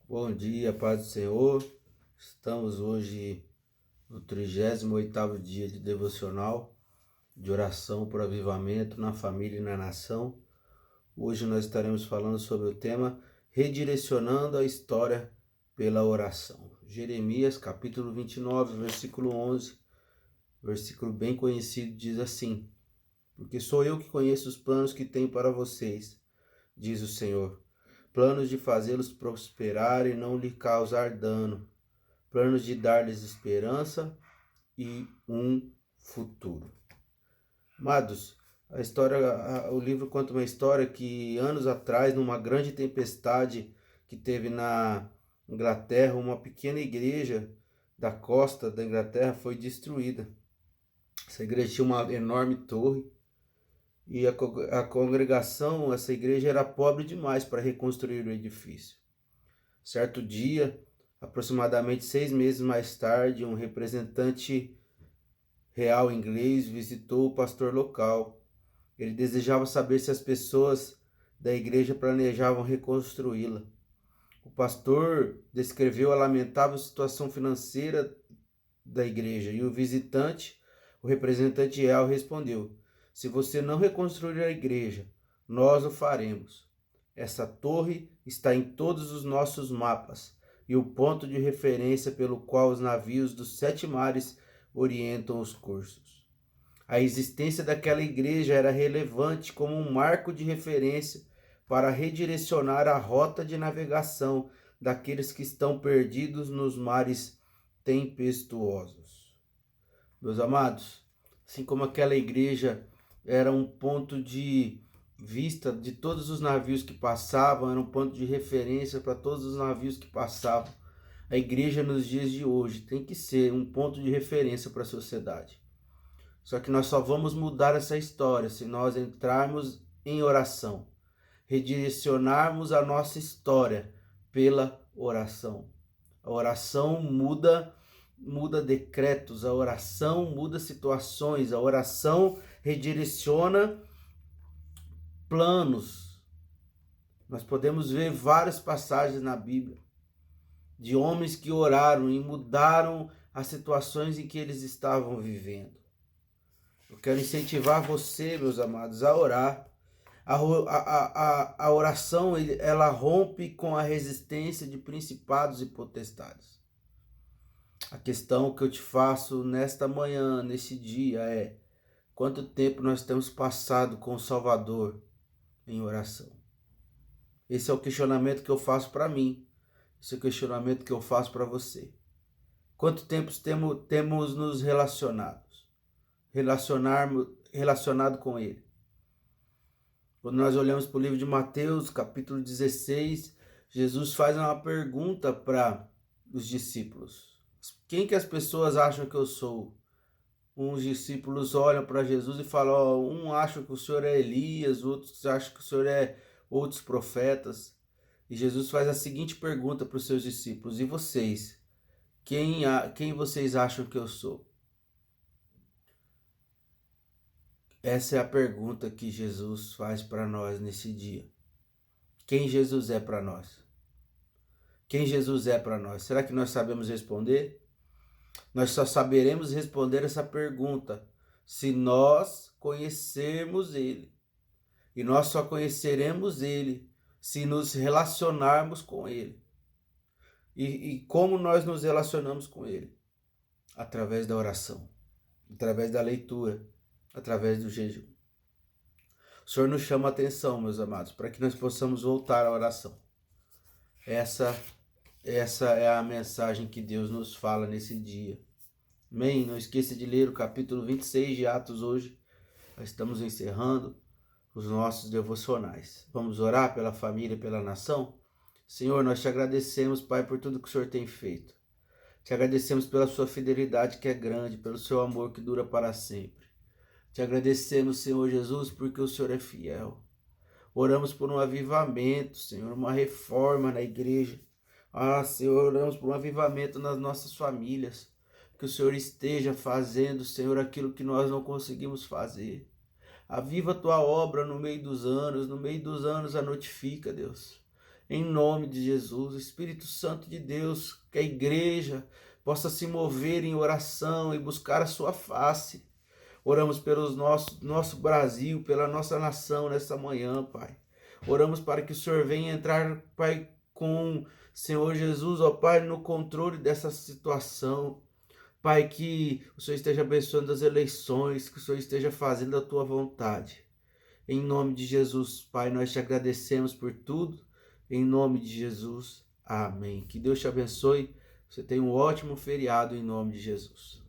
Bom dia, paz do Senhor. Estamos hoje no 38º dia de devocional, de oração por avivamento na família e na nação. Hoje nós estaremos falando sobre o tema Redirecionando a História pela Oração. Jeremias capítulo 29, versículo 11, versículo bem conhecido, diz assim: Porque sou eu que conheço os planos que tenho para vocês, diz o Senhor. Planos de fazê-los prosperar e não lhe causar dano, planos de dar-lhes esperança e um futuro. Amados, o livro conta uma história que anos atrás, numa grande tempestade que teve na Inglaterra, uma pequena igreja da costa da Inglaterra foi destruída. Essa igreja tinha uma enorme torre e a congregação, essa igreja era pobre demais para reconstruir o edifício. Certo dia, aproximadamente 6 meses mais tarde, um representante real inglês visitou o pastor local. Ele desejava saber se as pessoas da igreja planejavam reconstruí-la. O pastor descreveu a lamentável situação financeira da igreja e o visitante, o representante real, respondeu: Se você não reconstruir a igreja, nós o faremos. Essa torre está em todos os nossos mapas e o ponto de referência pelo qual os navios dos 7 mares orientam os cursos. A existência daquela igreja era relevante como um marco de referência para redirecionar a rota de navegação daqueles que estão perdidos nos mares tempestuosos. Meus amados, assim como aquela igreja era um ponto de vista de todos os navios que passavam, era um ponto de referência para todos os navios que passavam, a igreja nos dias de hoje tem que ser um ponto de referência para a sociedade. Só que nós só vamos mudar essa história se nós entrarmos em oração, redirecionarmos a nossa história pela oração. A oração muda decretos, a oração muda situações, a oração redireciona planos. Nós podemos ver várias passagens na Bíblia de homens que oraram e mudaram as situações em que eles estavam vivendo. Eu quero incentivar você, meus amados, a orar. A oração, ela rompe com a resistência de principados e potestades. A questão que eu te faço nesta manhã, nesse dia, é: quanto tempo nós temos passado com o Salvador em oração? Esse é o questionamento que eu faço para mim. Esse é o questionamento que eu faço para você. Quanto tempo temos nos relacionado com Ele? Quando nós olhamos para o livro de Mateus, capítulo 16, Jesus faz uma pergunta para os discípulos: quem que as pessoas acham que eu sou? Uns discípulos olham para Jesus e falam: um acha que o Senhor é Elias, outros acham que o Senhor é outros profetas. E Jesus faz a seguinte pergunta para os seus discípulos: e vocês? Quem vocês acham que eu sou? Essa é a pergunta que Jesus faz para nós nesse dia. Quem Jesus é para nós? Quem Jesus é para nós? Será que nós sabemos responder? Nós só saberemos responder essa pergunta se nós conhecermos Ele. E nós só conheceremos Ele se nos relacionarmos com Ele. E como nós nos relacionamos com Ele? Através da oração, através da leitura, através do jejum. O Senhor nos chama a atenção, meus amados, para que nós possamos voltar à oração. Essa é a mensagem que Deus nos fala nesse dia. Amém? Não esqueça de ler o capítulo 26 de Atos hoje. Nós estamos encerrando os nossos devocionais. Vamos orar pela família e pela nação? Senhor, nós te agradecemos, Pai, por tudo que o Senhor tem feito. Te agradecemos pela sua fidelidade que é grande, pelo seu amor que dura para sempre. Te agradecemos, Senhor Jesus, porque o Senhor é fiel. Oramos por um avivamento, Senhor, uma reforma na igreja. Senhor, oramos por um avivamento nas nossas famílias. Que o Senhor esteja fazendo, Senhor, aquilo que nós não conseguimos fazer. Aviva a tua obra no meio dos anos a notifica, Deus. em nome de Jesus. Espírito Santo de Deus, que a igreja possa se mover em oração e buscar a sua face. Oramos pelo nosso Brasil, pela nossa nação nessa manhã, Pai. Oramos para que o Senhor venha entrar, Pai, com Senhor Jesus, ó Pai, no controle dessa situação. Pai, que o Senhor esteja abençoando as eleições, que o Senhor esteja fazendo a tua vontade. Em nome de Jesus, Pai, nós te agradecemos por tudo. Em nome de Jesus, amém. Que Deus te abençoe. Você tenha um ótimo feriado em nome de Jesus.